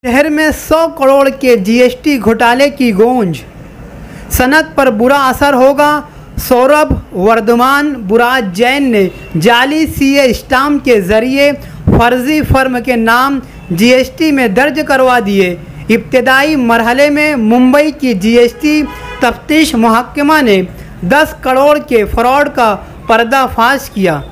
शहर में 100 करोड़ के जीएसटी घोटाले की गूंज। सनत पर बुरा असर होगा। सौरभ वर्धमान बुराज जैन ने जाली सीए स्टाम्प के जरिए फर्जी फर्म के नाम जीएसटी में दर्ज करवा दिए। इब्तदाई मरहले में मुंबई की जीएसटी तफ्तीश महकमा ने 10 करोड़ के फ्रॉड का पर्दाफाश किया।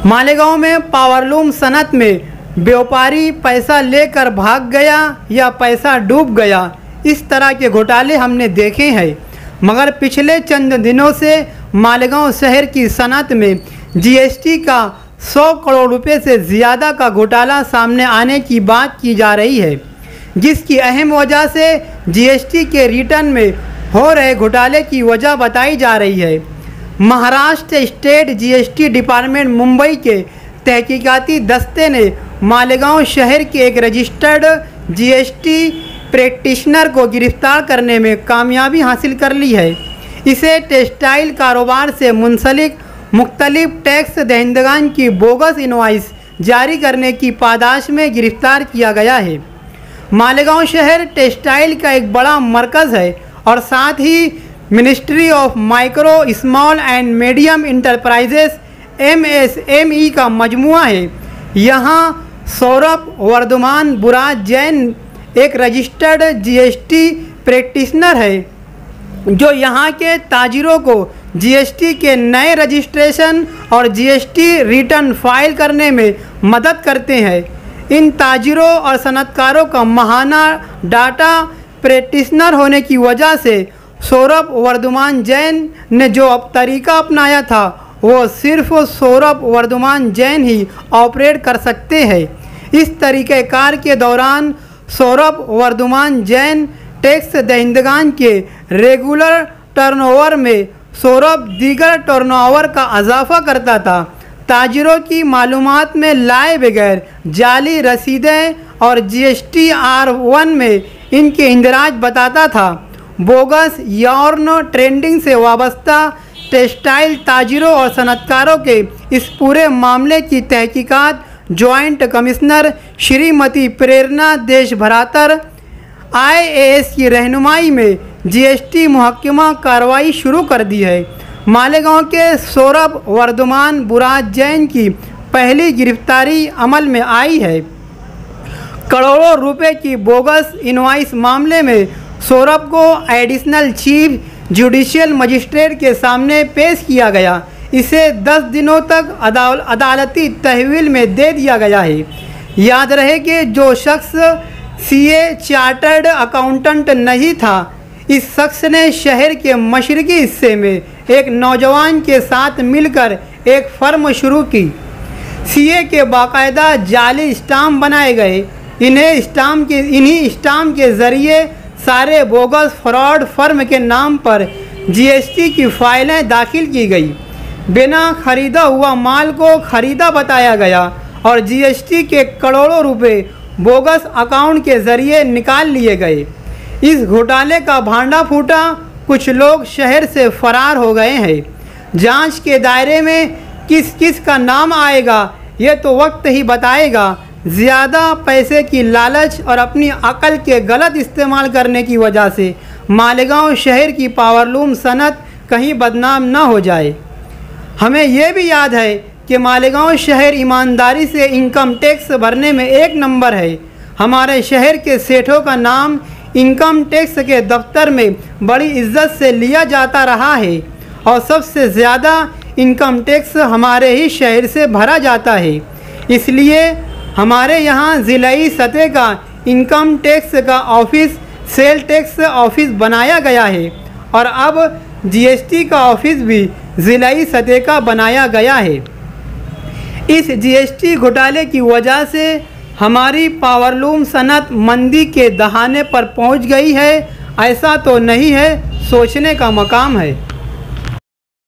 मालेगांव में पावरलूम सनत में व्यापारी पैसा लेकर भाग गया या पैसा डूब गया, इस तरह के घोटाले हमने देखे हैं। मगर पिछले चंद दिनों से मालेगांव शहर की सनत में जीएसटी का 100 करोड़ रुपए से ज़्यादा का घोटाला सामने आने की बात की जा रही है, जिसकी अहम वजह से जीएसटी के रिटर्न में हो रहे घोटाले की वजह बताई जा रही है। Maharashtra state GST department Mumbai के तहकीकाती दस्ते ने मालेगांव शहर के एक रजिस्टर्ड जीएसटी प्रैक्टिशनर को गिरफ्तार करने में कामयाबी हासिल कर ली है। इसे टेक्सटाइल कारोबार से मुंसलिक मुख्तलिफ टैक्स दहिंदगान की बोगस इनवॉइस जारी करने की पादाश में गिरफ्तार किया गया है। मालेगांव शहर टेक्सटाइल का एक बड़ा मरकज़ है और साथ ही ministry of micro small and medium enterprises MSME का मजमुआ है। यहाँ सौरभ वर्धमान बुराज जैन एक रजिस्टर्ड जीएसटी प्रैक्टिशनर है, जो यहाँ के ताजिरों को जीएसटी के नए रजिस्ट्रेशन और जीएसटी रिटर्न फाइल करने में मदद करते हैं। इन ताजिरों और सनतकारों का माहाना डाटा प्रैक्टिशनर होने की वजह से सौरभ वर्धमान जैन ने जो अब तरीका अपनाया था वो सिर्फ सौरभ वर्धमान जैन ही ऑपरेट कर सकते हैं। इस तरीक़ेकार के दौरान सौरभ वर्धमान जैन टैक्स दहिंदगान के रेगुलर टर्नओवर में सौरभ दीगर टर्नओवर का इजाफा करता था। ताजिरों की मालूमात में लाए बगैर जाली रसीदें और जीएसटी R1 में इनके इंदराज बताता था। बोगस यौर्न ट्रेंडिंग से वाबस्ता टेक्सटाइल ताजिरों और सनतकारों के इस पूरे मामले की तहकीकात जॉइंट कमिश्नर श्रीमती प्रेरणा देशभरातर IAS की रहनुमाई में जीएसटी महकमा कार्रवाई शुरू कर दी है। मालेगांव के सौरभ वर्धमान बुराज जैन की पहली गिरफ्तारी अमल में आई है। करोड़ों रुपए की बोगस इनवॉइस मामले में सौरभ को एडिशनल चीफ जुडिशियल मजिस्ट्रेट के सामने पेश किया गया। इसे 10 दिनों तक अदालती तहवील में दे दिया गया है। याद रहे कि जो शख्स CA चार्टर्ड अकाउंटेंट नहीं था, इस शख्स ने शहर के मशरकी हिस्से में एक नौजवान के साथ मिलकर एक फर्म शुरू की। CA के बाकायदा जाली स्टाम्प बनाए गए। इन्हीं स्टाम्प के ज़रिए सारे बोगस फ्रॉड फर्म के नाम पर जीएसटी की फाइलें दाखिल की गई। बिना ख़रीदा हुआ माल को ख़रीदा बताया गया और जीएसटी के करोड़ों रुपए बोगस अकाउंट के ज़रिए निकाल लिए गए। इस घोटाले का भांडा फूटा, कुछ लोग शहर से फरार हो गए हैं। जांच के दायरे में किस किस का नाम आएगा ये तो वक्त ही बताएगा। ज़्यादा पैसे की लालच और अपनी अकल के गलत इस्तेमाल करने की वजह से मालेगांव शहर की पावरलूम सनत कहीं बदनाम न हो जाए। हमें यह भी याद है कि मालेगांव शहर ईमानदारी से इनकम टैक्स भरने में 1 नंबर है। हमारे शहर के सेठों का नाम इनकम टैक्स के दफ्तर में बड़ी इज्जत से लिया जाता रहा है और सबसे ज़्यादा इनकम टैक्स हमारे ही शहर से भरा जाता है। इसलिए हमारे यहाँ ज़िलाई सतह का इनकम टैक्स का ऑफिस सेल टैक्स ऑफिस बनाया गया है और अब जीएसटी का ऑफिस भी ज़िलाई सतह का बनाया गया है। इस जीएसटी घोटाले की वजह से हमारी पावरलूम सनत मंदी के दहाने पर पहुंच गई है, ऐसा तो नहीं है, सोचने का मकाम है।